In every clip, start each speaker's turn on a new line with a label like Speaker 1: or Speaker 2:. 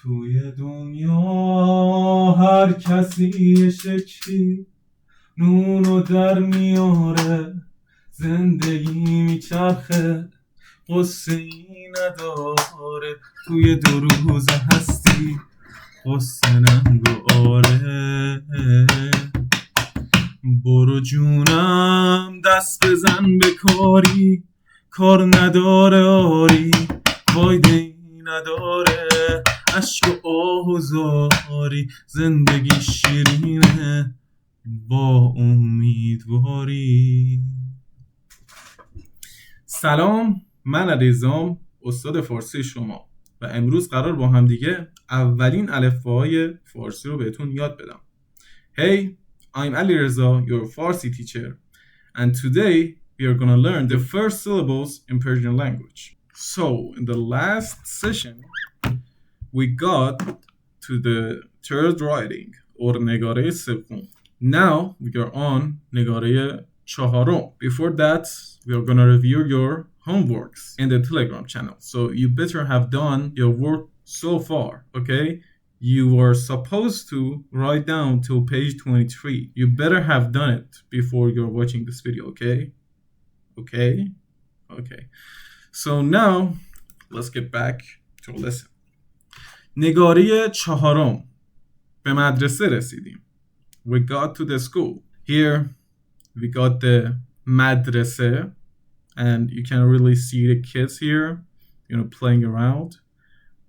Speaker 1: توی دنیا هر کسی یه شکلی نونو در میاره، زندگی میچرخه قصه ای نداره. توی دو روز هستی قصه نگو آره. برو جونم دست بزن به کاری، کار نداره آری، فایده ای نداره، عشق و آه و زاری، زندگی شیرینه با امیدواری. سلام، من علیرضام، استاد فارسی شما و امروز قرار با هم دیگه اولین الفباهای فارسی رو بهتون یاد بدم. Hey, I'm Alireza, your Farsi teacher, and today we are going to learn the first syllables in Persian language. So, in the last session, we got to the third writing, or negare sevkum. Now, we are on negare chaharom. Before that, we are going to review your homeworks in the Telegram channel. So, you better have done your work so far, okay? You are supposed to write down till page 23. You better have done it before you're watching this video, okay? Okay? Okay. So now, let's get back to our lesson. نگاره چهارم. به مدرسه رسیدیم. We got to the school. Here, we got the مدرسه. And you can really see the kids here, playing around.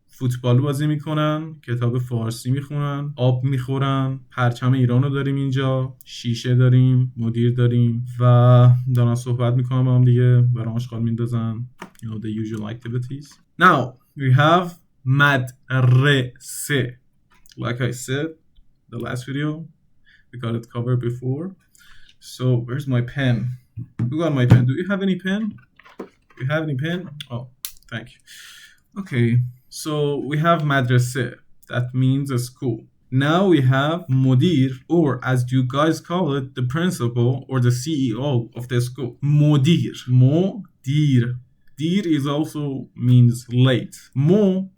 Speaker 1: فوتبال بازی میکنن، کتاب فارسی میخونن، آب میخورن، پرچم ایرانو داریم اینجا، شیشه داریم، مدیر داریم و دارن صحبت میکنن با هم دیگه، برام آشغال میندازن. The usual activities. Now, we have مدرسه. Like I said, the last video, we got it covered before. So, where's my pen? Who got my pen? Do you have any pen? Do you have any pen? Oh, thank you. Okay. So we have مدرسه, that means a school. Now we have مدیر, or as you guys call it, the principal or the CEO of the school. مدیر. مدیر. Dir is also means late. Mo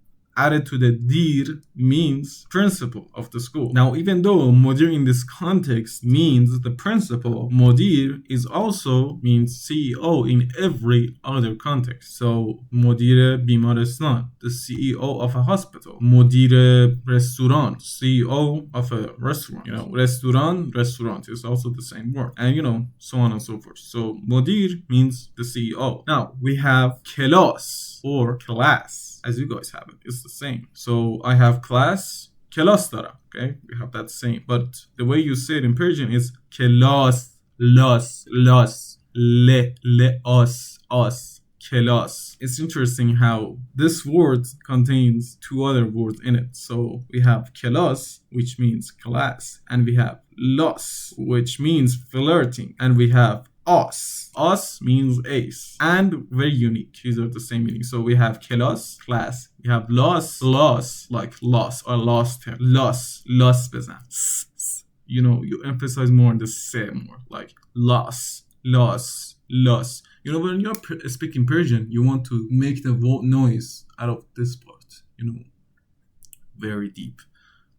Speaker 1: added to the dir means principal of the school. Now, even though mudir in this context means the principal, mudir is also means CEO in every other context. So, mudir bimarestan, the CEO of a hospital. Mudir restaurant, CEO of a restaurant. Restaurant is also the same word. And, so on and so forth. So, mudir means the CEO. Now, we have kelas or class. As you guys have it, it's the same. So I have class, kelas dara, okay? We have that same. But the way you say it in Persian is kelas, las, le, os, kelas. It's interesting how this word contains two other words in it. So we have kelas, which means class, and we have los, which means flirting, and we have os. Os means ace. And very unique. These are the same meaning. So we have kelas, class. We have los, like loss or lost. Los bezan. You emphasize more on the se more. Like loss. When you're speaking Persian, you want to make the noise out of this part. Very deep.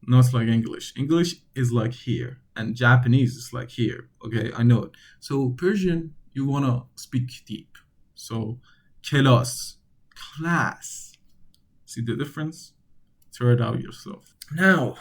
Speaker 1: Not like English. English is like here. And Japanese is like here. Okay, I know it. So Persian, you want to speak deep. So kelas, class. See the difference? Try it out yourself. Now,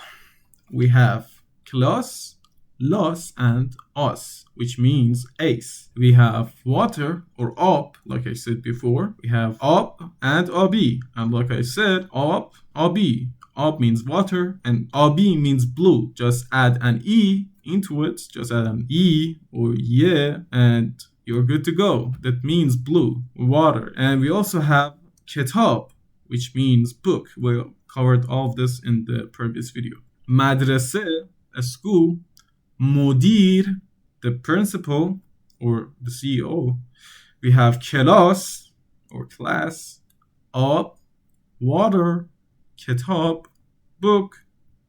Speaker 1: we have class, los, and os, which means ace. We have water or op, like I said before. We have op and abi. And like I said, op, abi. Ab means water and abi means blue. Just add an e into it. Just add an e or ye and you're good to go. That means blue, water. And we also have kitab, which means book. We covered all of this in the previous video. Madrase, a school. Mudir, the principal or the CEO. We have kelas or class. Ab, water. Kitab, book,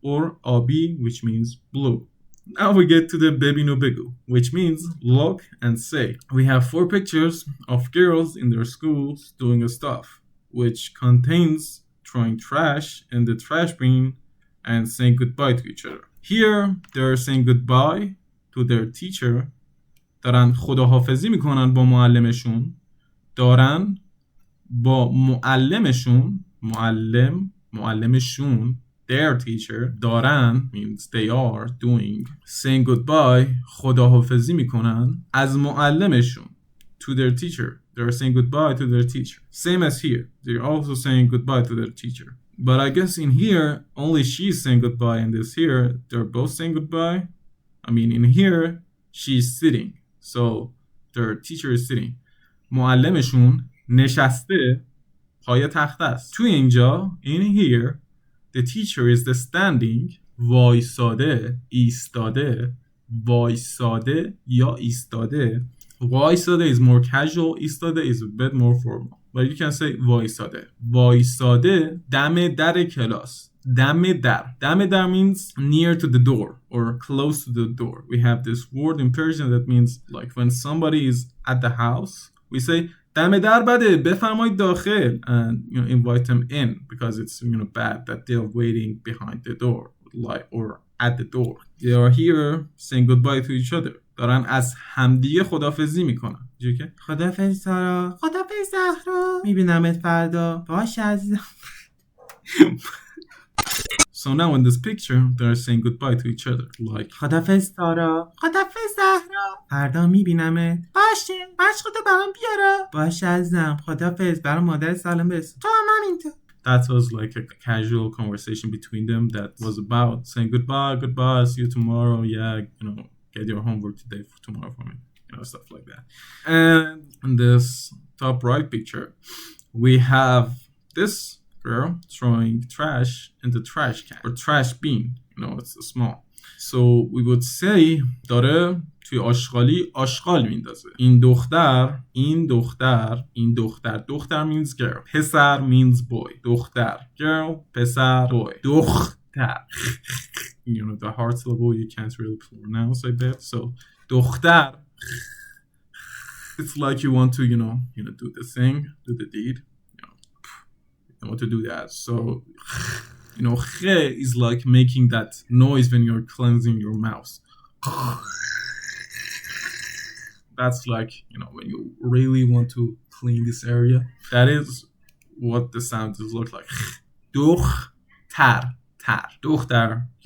Speaker 1: or abi, which means blue. Now we get to the bebinu begu, which means look and say. We have 4 pictures of girls in their schools doing stuff, which contains throwing trash in the trash bin and saying goodbye to each other. Here, they're saying goodbye to their teacher. دارن خداحافظی میکنن با معلمشون. دارن با معلمشون their teacher. دارن means they are doing. saying goodbye خداحافظی میکنن از معلمشون to their teacher. They're saying goodbye to their teacher. Same as here. They're also saying goodbye to their teacher. But I guess in here, only she's saying goodbye, and this here, they're both saying goodbye. I mean, in here, she's sitting. So, their teacher is sitting. معلمشون نشسته پای تخت است. تو اینجا, in here, the teacher is the standing. وایساده, ایستاده, وایساده یا ایستاده. وایساده is more casual, ایستاده is a bit more formal. But you can say وایساده. وایساده دم در کلاس. دم در. دم در means near to the door or close to the door. We have this word in Persian that means like when somebody is at the house, we say دم در بده بفرمایید داخل and invite them in because it's bad that they're waiting behind the door like or at the door. They are here saying goodbye to each other. دارن از همدیگه خداحافظی میکنن. که خداحافظ سارا، خداحافظ زهرا، میبینمت فردا، باشه عزیزم. So now in this picture they're saying goodbye to each other like خداحافظ سارا، خداحافظ زهرا، فردا میبینمت، باشه، مشقتو برام بیارا، باشه عزیزم، خداحافظ، برام مادر سلام برسون، تو هم همینطور. That was like a casual conversation between them that was about saying goodbye, see you tomorrow, get your homework today for tomorrow for me, stuff like that. And in this top right picture, we have this girl throwing trash in the trash can or trash bin. It's small. So we would say داره توی آشغالی آشغال میندازه. این دختر means girl. پسر means boy. دختر girl, پسر boy. دختر. The hard syllable you can't really pronounce like that. So دختر. It's like you want to do the thing, do the deed. You want to do that. So khe is like making that noise when you're cleansing your mouth. That's like, when you really want to clean this area. That is what the sound does look like. دختر.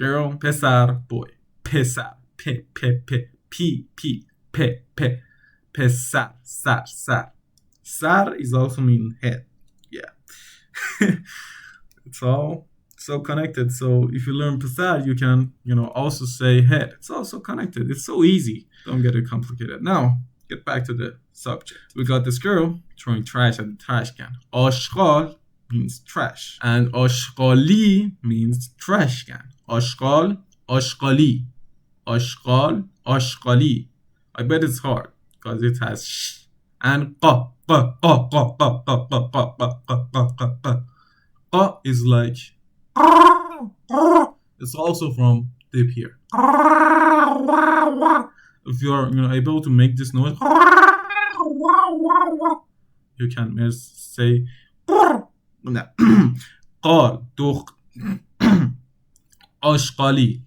Speaker 1: Girl, پسر, boy. پسر. پسر. Sar is also mean head. Yeah. It's all so connected. So if you learn pesar, you can, also say head. It's also connected. It's so easy. Don't get it complicated. Now, get back to the subject. We got this girl throwing trash at the trash can. Ashghal means trash. And ashghali means trash can. Ashghal, ashghali. Ashghal, ashghali. I bet it's hard because it has sh and qa. Qa is like it's also from deep here. If you're able to make this noise, you can say قال آشغالی.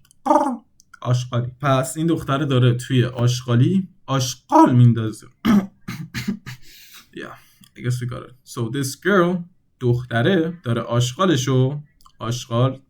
Speaker 1: پس این دختره داره توی آشغالی آشغال میندازه. Yeah, I guess we got it. So this girl, دختره داره آشغالشو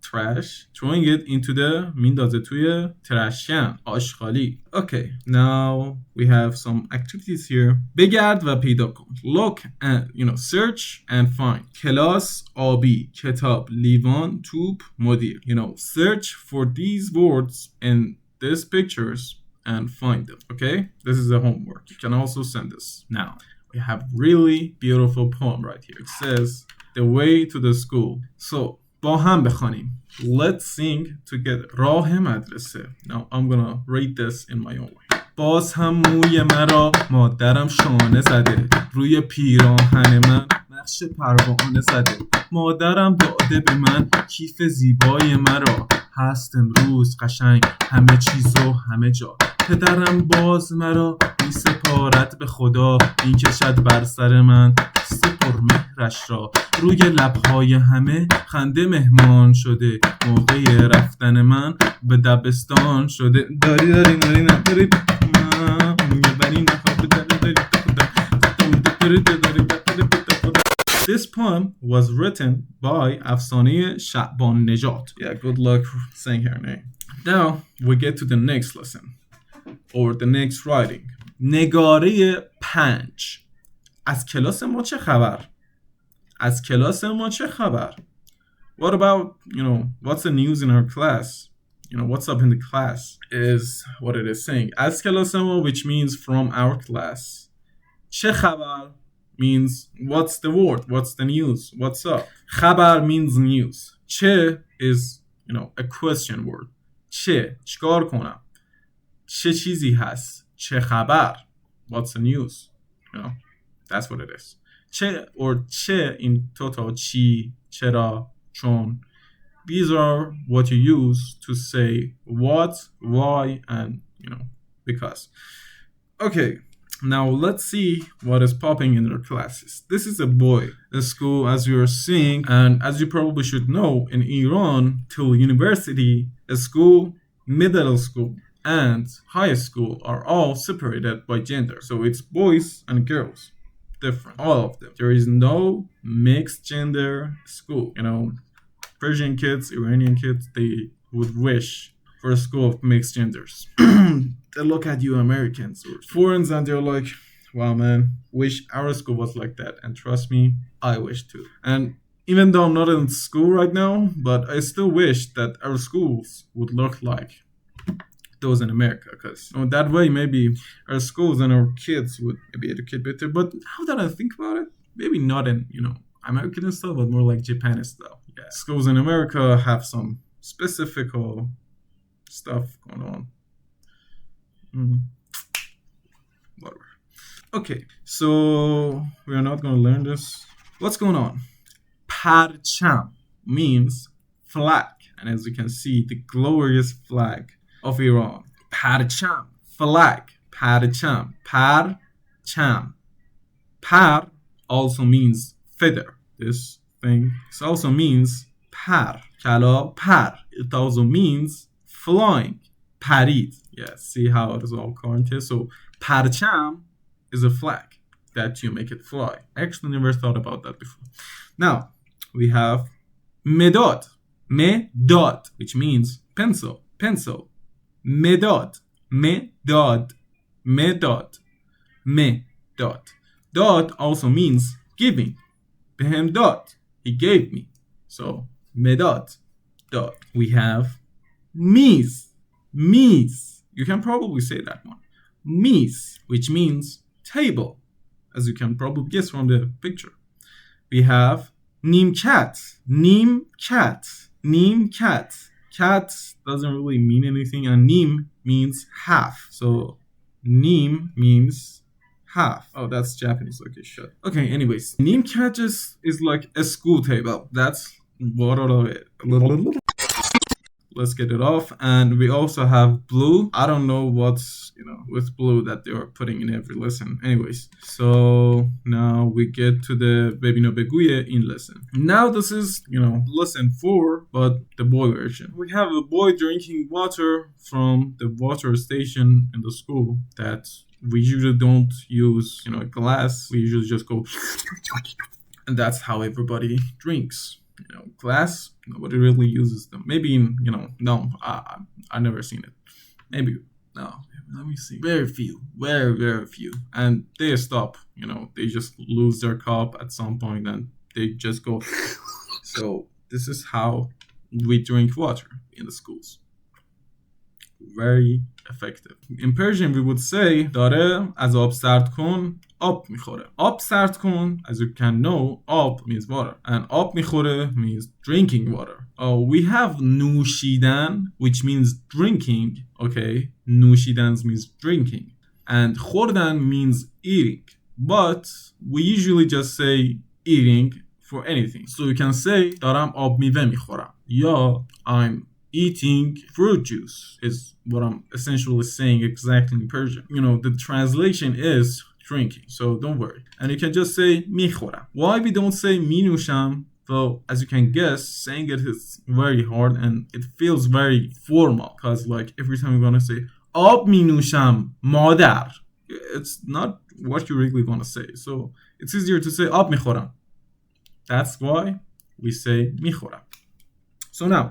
Speaker 1: trash, throwing it into the میندازه توی trash can. آشغالی. Okay, now we have some activities here. بگرد و پیدا کن. Look and search and find. کلاس آبی, کتاب, لیوان, توپ, مدیر. Search for these words in these pictures and find them. Okay, this is the homework. You can also send this. Now we have really beautiful poem right here. It says the way to the school. So با هم بخوانیم. Let's sing together. راه مدرسه. Now I'm gonna read this in my own way. باز هم موی مرا مادرم شانه زده. روی پیراهن من نقش پروانه زده. مادرم داده به من کیف زیبای مرا. هست امروز قشنگ همه چیز و همه جا. پدرم باز مرا می سپارد به خدا، می کشد بر سر من دست پرمهرش را. روی لبهای همه خنده مهمان شده، موقع رفتن من به دبستان شده. داری نداری This poem was written by افسانه شعبان نژاد. Yeah, good luck saying her name. Now we get to the next lesson or the next writing. نگاره 5. از کلاس ما چه خبر؟ از کلاس ما چه خبر؟ What about, what's the news in our class? What's up in the class is what it is saying. از کلاس ما, which means from our class. چه خبر means what's the word, what's the news, what's up. خبر means news. چه is, a question word. چیکار کنم؟ چه چیزی هست؟ چه خبر؟ What's the news? That's what it is. چه or چه in total چی، چرا، چون. These are what you use to say what, why, and, because. Okay, now let's see what is popping in their classes. This is a boy. The school, as you are seeing, and as you probably should know, in Iran, till university, a school, middle school, and high school are all separated by gender. So it's boys and girls. Different. All of them. There is no mixed gender school. Persian kids, Iranian kids, they would wish for a school of mixed genders. They look at you Americans or foreigners and they're like, wow man, wish our school was like that. And trust me, I wish too. And even though I'm not in school right now, but I still wish that our schools would look like those in America, because that way maybe our schools and our kids would maybe educate better. But now that I think about it, maybe not in American style, but more like Japan style. Yeah, schools in America have some specific stuff going on. Whatever. Okay, so we are not going to learn this. What's going on? Parcham means flag, and as you can see, the glorious flag of Iran. Parcham, flag. Parcham, parcham. Par also means feather. This thing. It also means par. Kala par. It also means flying. Parid. Yeah, see how it is all connected. So parcham is a flag that you make it fly. I actually never thought about that before. Now we have medad. Medad, which means pencil. Pencil. Medad. Medad. Medad. Medad. Dad also means giving. Behem dad. He gave me. So medad. Dad. We have miz. Miz. You can probably say that one. Miz, which means table, as you can probably guess from the picture. We have nimkat. Nimkat. Nimkat. Cat doesn't really mean anything, and nim means half. So nim means half. Oh, that's Japanese. Okay, shut. Okay, anyways, nimkat is like a school table. That's what let's get it off. And we also have blue. I don't know what's with blue that they are putting in every lesson. Anyways, so now we get to the Baby no Beguye in lesson. Now this is lesson 4, but the boy version. We have a boy drinking water from the water station in the school that we usually don't use a glass. We usually just go and that's how everybody drinks. Glass, nobody really uses them. Maybe no, I've never seen it. Maybe, no, let me see. Very few, very few. And they stop, they just lose their cup at some point and they just go. So this is how we drink water in the schools. Very effective. In Persian, we would say داره از آب سرد کن آب میخوره. آب سرد کن, as you can know, آب means water, and آب میخوره means drinking water. We have نوشیدن, which means drinking. Okay, نوشیدن means drinking, and خوردن means eating. But we usually just say eating for anything. So you can say دارم آب میوه میخورم, یا I'm eating fruit juice is what I'm essentially saying exactly in Persian. The translation is drinking, so don't worry. And you can just say میخورم. Why we don't say می‌نوشم? Well, as you can guess, saying it is very hard and it feels very formal because like every time you're gonna say آب می‌نوشم مادر, it's not what you really want to say. So it's easier to say آب می‌خورم. That's why we say می‌خورم. So now,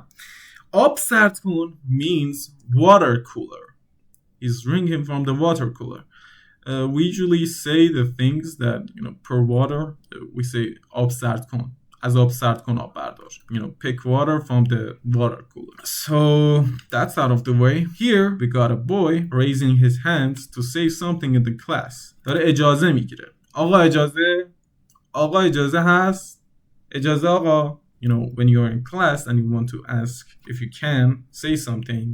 Speaker 1: آب سرد کن means water cooler. He's drinking from the water cooler. We usually say the things that, per water, we say آب سرد کن. از آب سرد کن آب بردار. Pick water from the water cooler. So that's out of the way. Here we got a boy raising his hands to say something in the class. داره اجازه میگیره. آقا اجازه هست. اجازه آقا. When you're in class and you want to ask if you can say something,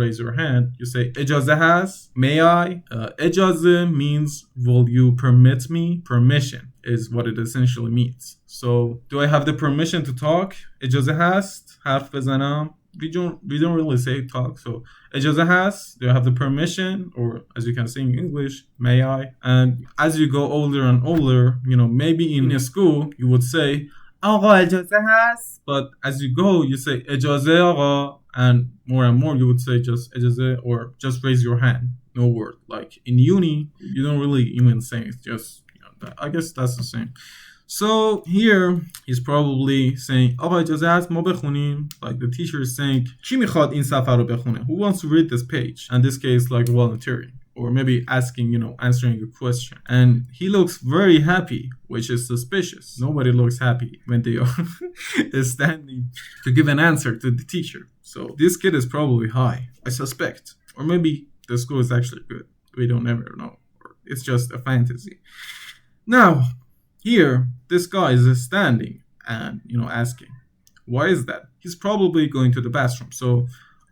Speaker 1: raise your hand. You say اجازه هست. May I? اجازه means will you permit me? Permission is what it essentially means. So do I have the permission to talk? اجازه هست. حرف بزنم. We don't really say talk. So اجازه هست. Do I have the permission? Or as you can say in English, may I? And as you go older and older, maybe in a school you would say آقا اجازه هست. But as you go, you say اجازه آقا, and more you would say just اجازه or just raise your hand. No word. Like in uni, you don't really even say it. Just, I guess that's the same. So here, he's probably saying آقا اجازه هست ما بخونیم. Like the teacher is saying کی میخواد این صفحه رو بخونه? Who wants to read this page? In this case, like volunteering. Or maybe asking, answering a question. And he looks very happy, which is suspicious. Nobody looks happy when they are standing to give an answer to the teacher. So this kid is probably high, I suspect. Or maybe the school is actually good. We don't ever know. Or it's just a fantasy. Now, here, this guy is standing and, asking. Why is that? He's probably going to the bathroom. So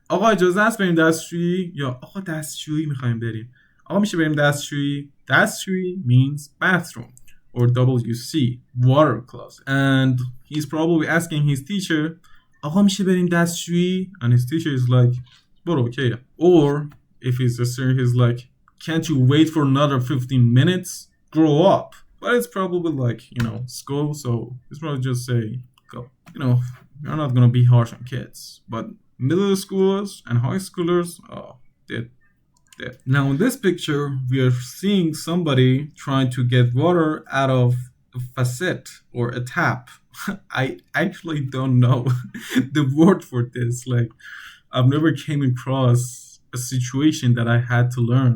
Speaker 1: آقا اجازه است بریم دستشویی یا آقا دستشویی میخوایم بریم. آقا میشه بریم دستشویی. دستشویی means bathroom or WC, water closet. And he's probably asking his teacher آقا میشه بریم دستشویی, and his teacher is like برو okay. Or if he's a student, he's like can't you wait for another 15 minutes? Grow up. But it's probably like, school, so he's probably just say go. You're not gonna be harsh on kids, but middle schoolers and high schoolers, dead. Now in this picture, we are seeing somebody trying to get water out of a faucet or a tap. I actually don't know the word for this. Like, I've never came across a situation that I had to learn,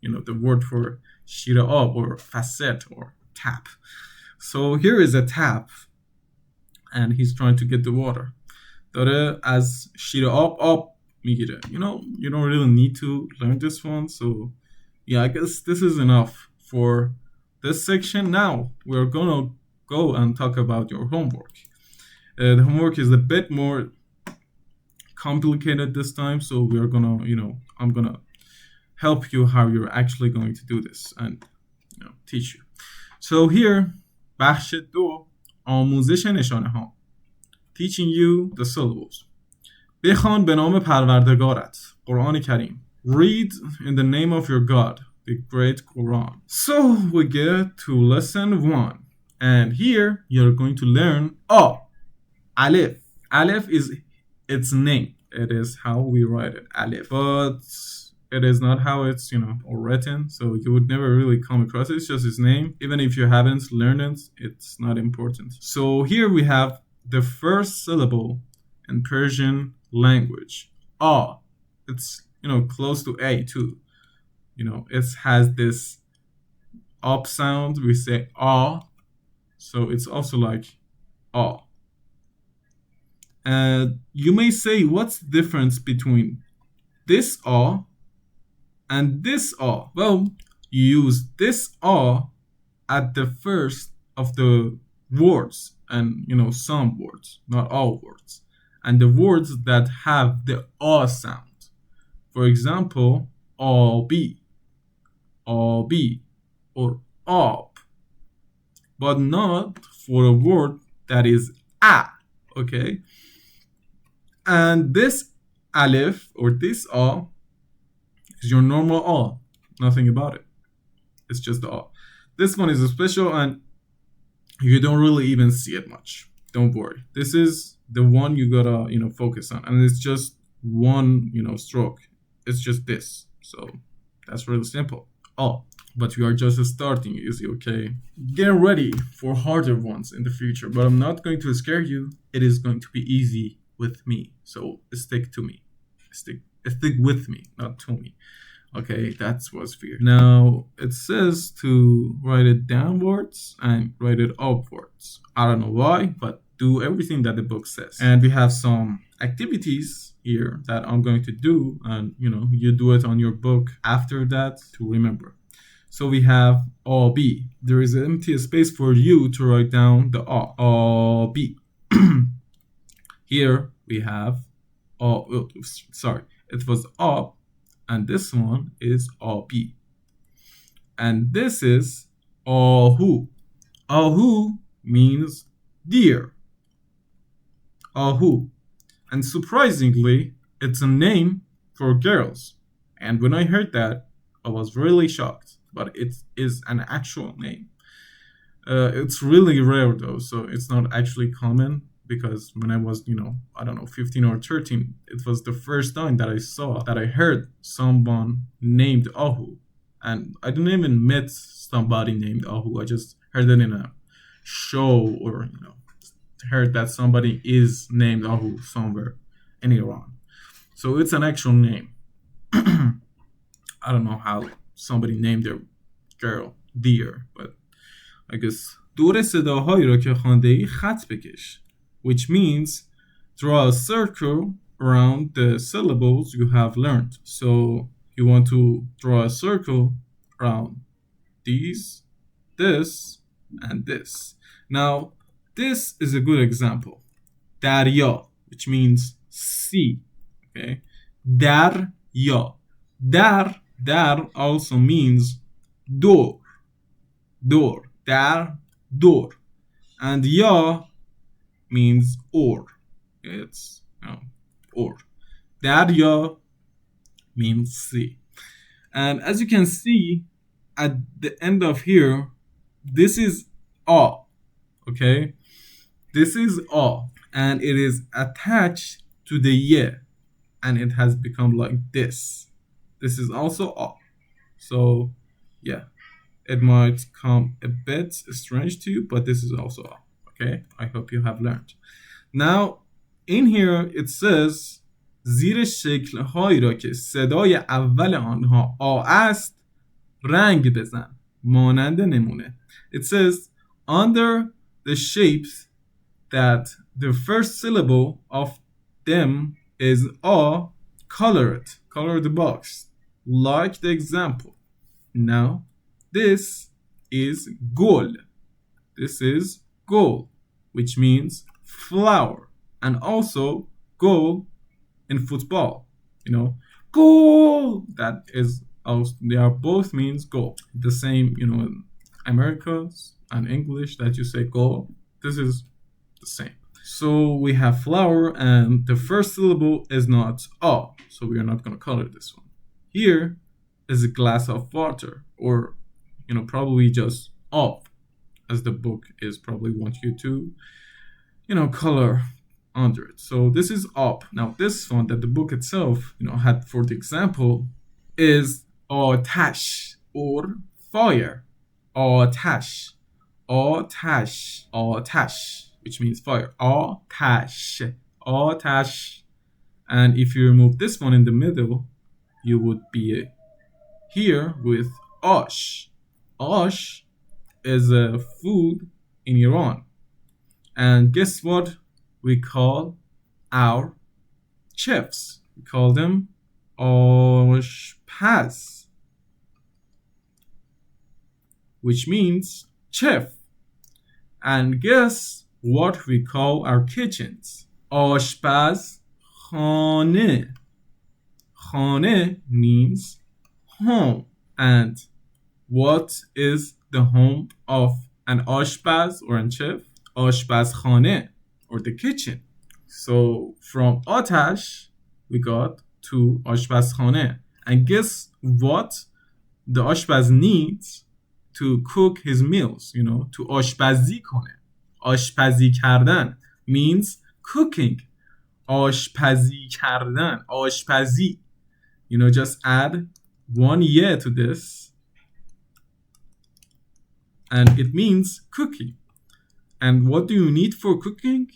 Speaker 1: the word for shira ab or faucet or tap. So here is a tap, and he's trying to get the water. داره از شیر آب میگیره. You don't really need to learn this one. So yeah, I guess this is enough for this section. Now we're gonna go and talk about your homework. The homework is a bit more complicated this time, so we're gonna, I'm gonna help you how you're actually going to do this and teach you. So here, بخش 2 آموزش نشانه ها. Teaching you the syllables. بخوان به نام پروردگارت. قرآن کریم. Read in the name of your God, the great Quran. So we get to lesson 1. And here you're going to learn Alif. Alif is its name. It is how we write it, Alif. But it is not how it's, written. So you would never really come across it. It's just its name. Even if you haven't learned it, it's not important. So here we have the first syllable in Persian language. It's, close to A too. It has this up sound. We say so it's also like And you may say, what's the difference between this and this Well, you use this at the first of the words, and some words, not all words, and the words that have the sound. For example, abi, or ab, but not for a word that is a. Okay, and this alif or this a is your normal a. Nothing about it. It's just the a. This one is a special and you don't really even see it much. Don't worry. This is the one you gotta, focus on. And it's just one, stroke. It's just this. So that's really simple. Oh, but we are just starting easy, okay? Get ready for harder ones in the future, but I'm not going to scare you. It is going to be easy with me. So stick to me. Stick with me, not to me. Okay, that's what's fear. Now, it says to write it downwards and write it upwards. I don't know why, but do everything that the book says. And we have some activities here that I'm going to do, and you do it on your book after that to remember. So we have A-B. There is an empty space for you to write down the A. A-B. Here we have it was A, and this one is A-B. And this is Ahu. Ahu means deer. Ahu. And surprisingly, it's a name for girls. And when I heard that, I was really shocked. But it is an actual name. It's really rare though, so it's not actually common, because when I was, 15 or 13, it was the first time that I heard someone named Ahu. And I didn't even meet somebody named Ahu. I just heard it in a show, or, heard that somebody is named Ahu somewhere in Iran. So it's an actual name. I don't know how somebody named their girl deer, but I guess دور صداهایی را که خوانده‌ای خط بکش, which means draw a circle around the syllables you have learned. So you want to draw a circle around these, this, and this. Now, this is a good example. Darya, which means sea. Okay? Darya. Dar also means door. Door. Door. And ya means or. It's or. Darya means sea. And as you can see, at the end of here, this is a. Okay? This is a. And it is attached to the ye. And it has become like this. This is also a. So, yeah. It might come a bit strange to you, but this is also a. Okay? I hope you have learned. Now, in here, it says زیر شکل‌هایی را که صدای اول آنها آ است رنگ بزن مانند نمونه. It says under the shapes that the first syllable of them is a, color it. Color the box like the example. Now this is gol. This is gol, which means flower, and also goal in football, goal. That is also, they are both means goal. The same, in Americas and English that you say goal. This is the same. So we have flower, and the first syllable is not a, so we are not going to color this one. Here is a glass of water, or probably just up, as the book is probably want you to, color under it. So this is up. Now this one that the book itself, had for the example is atash, or fire. Atash. Atash, which means fire. Atash. Atash. And if you remove this one in the middle, you would be here with ash. Ash is a food in Iran. And guess what we call our chefs? We call them ashpaz, which means chef. And guess what we call our kitchens? Ashpaz khane. Khane means home. And what is the home of an ashpaz or a chef? Ashpaz khane, or the kitchen. So from atash we got to آشپزخانه. And guess what the آشپز needs to cook his meals, you know, to آشپزی کنه. آشپزی کردن means cooking. آشپزی کردن, آشپزی. You know, just add one ye to this and it means cooking. And what do you need for cooking?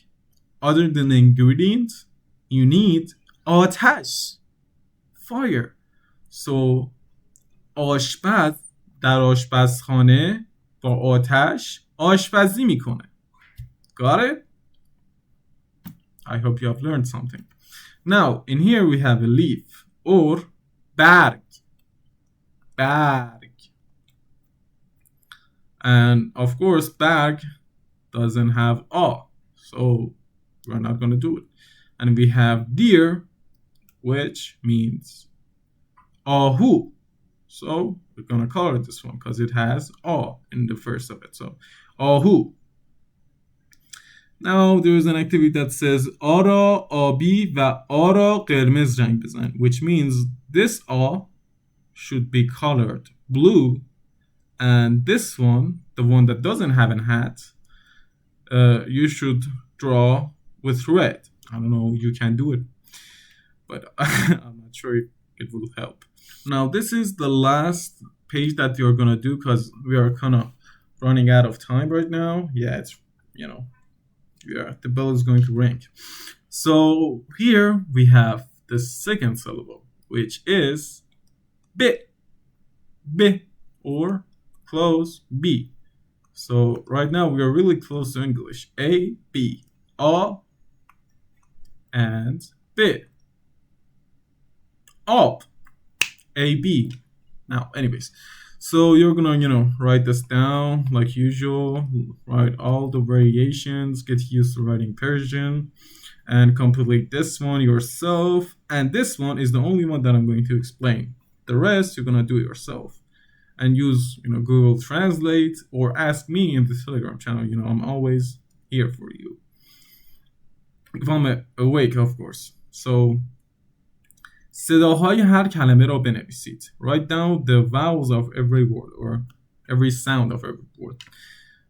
Speaker 1: Other than the ingredients, you need آتش, fire. So آشپز در آشپزخانه با آتش آشپزی میکنه. Got it? I hope you have learned something. Now, in here we have a leaf or برگ. برگ. And of course, برگ doesn't have a, so we're not going to do it. And we have deer, which means ahu. So we're going to color this one because it has a in the first of it. So ahu. Now there is an activity that says ara abi va ara qirmez rang bezan, which means this a should be colored blue, and this one, the one that doesn't have a hat, you should draw with red. I don't know, you can do it, but I'm not sure if it will help. Now this is the last page that you're gonna do because we are kind of running out of time right now. Yeah, it's, you know, yeah, the bell is going to ring. So here we have the second syllable, which is B. B, or close B. So right now we are really close to English. A, B, A, and B. Up. A, B. Now, anyways, so you're gonna, you know, write this down like usual, write all the variations, get used to writing Persian, and complete this one yourself. And this one is the only one that I'm going to explain. The rest you're gonna do it yourself. And use, you know, Google Translate or ask me in the Telegram channel. You know, I'm always here for you. If I'm awake, of course. So, صداهای هر کلمه را بنویسید. Write down the vowels of every word or every sound of every word.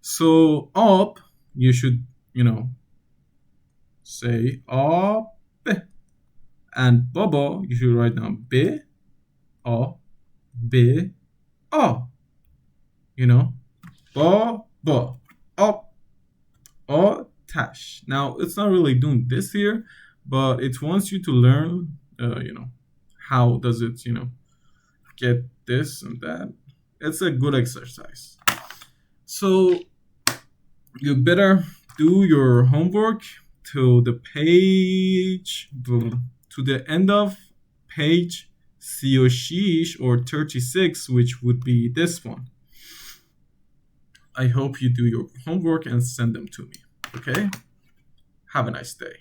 Speaker 1: So, up, you should, you know, say up. And baba, you should write down B, A, B, A. You know, ba, up, tash. Now, it's not really doing this here, but it wants you to learn, you know, how does it, you know, get this and that. It's a good exercise. So, you better do your homework to the page, to the end of page 36 or 36, which would be this one. I hope you do your homework and send them to me. Okay? Have a nice day.